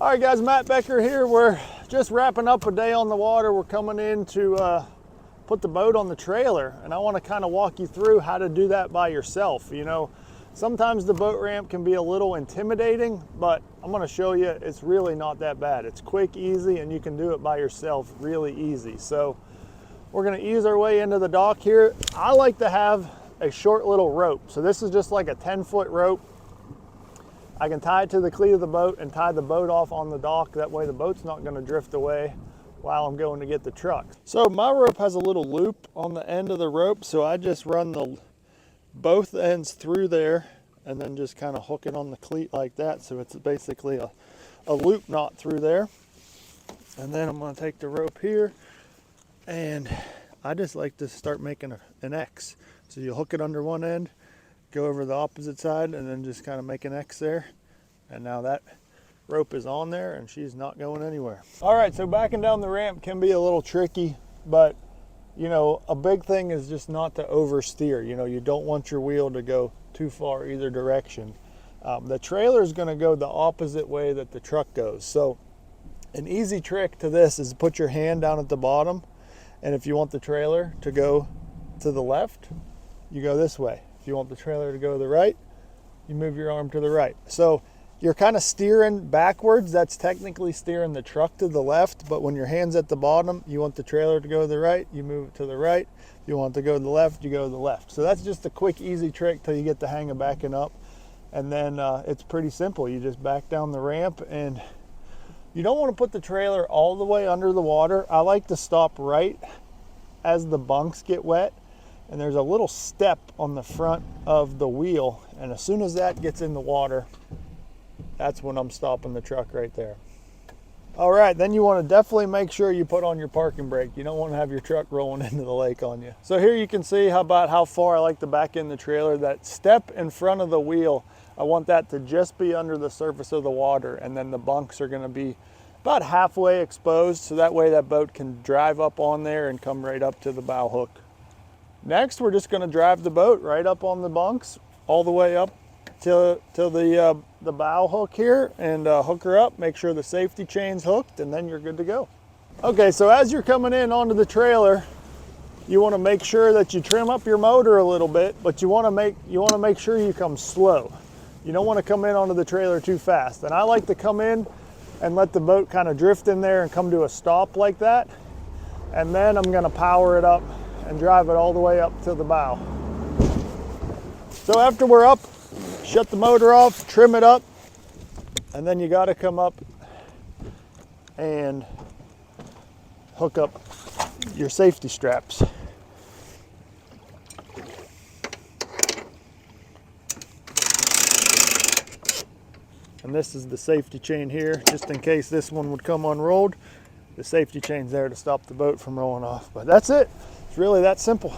All right guys, Matt Becker here. We're just wrapping up a day on the water. We're coming in to put the boat on the trailer, and I want to kind of walk you through how to do that by yourself. You know, sometimes the boat ramp can be a little intimidating, but I'm going to show you it's really not that bad. It's quick, easy, and you can do it by yourself really easy. So we're going to ease our way into the dock here. I like to have a short little rope. So this is just like a 10-foot rope. I can tie it to the cleat of the boat and tie the boat off on the dock. That way the boat's not going to drift away while I'm going to get the truck. So my rope has a little loop on the end of the rope, so I just run both ends through there and then just kind of hook it on the cleat like that. So it's basically a loop knot through there. And then I'm going to take the rope here, and I just like to start making an X. So you hook it under one end, go over the opposite side, and then just kind of make an X there. And now that rope is on there and she's not going anywhere. All right, so backing down the ramp can be a little tricky, but you know, a big thing is just not to oversteer. You know, you don't want your wheel to go too far either direction. The trailer is going to go the opposite way that the truck goes. So an easy trick to this is to put your hand down at the bottom, and if you want the trailer to go to the left, you go this way. If you want the trailer to go to the right, you move your arm to the right. So you're kind of steering backwards. That's technically steering the truck to the left, but when your hand's at the bottom, you want the trailer to go to the right, you move it to the right. If you want to go to the left, you go to the left. So that's just a quick, easy trick till you get the hang of backing up. And then it's pretty simple. You just back down the ramp, and you don't want to put the trailer all the way under the water. I like to stop right as the bunks get wet. And there's a little step on the front of the wheel, and as soon as that gets in the water, that's when I'm stopping the truck right there. All right, then you want to definitely make sure you put on your parking brake. You don't want to have your truck rolling into the lake on you. So here you can see how far I like to back in the trailer. That step in front of the wheel, I want that to just be under the surface of the water, and then the bunks are going to be about halfway exposed, so that way that boat can drive up on there and come right up to the bow hook. Next, we're just going to drive the boat right up on the bunks, all the way up to the bow hook here, and hook her up, make sure the safety chain's hooked, and then you're good to go. Okay, so as you're coming in onto the trailer, you want to make sure that you trim up your motor a little bit, but you want to make sure you come slow. You don't want to come in onto the trailer too fast. And I like to come in and let the boat kind of drift in there and come to a stop like that, and then I'm going to power it up and drive it all the way up to the bow. So after we're up, shut the motor off, trim it up, and then you got to come up and hook up your safety straps. And this is the safety chain here, just in case this one would come unrolled. The safety chain's there to stop the boat from rolling off. But that's it. It's really that simple.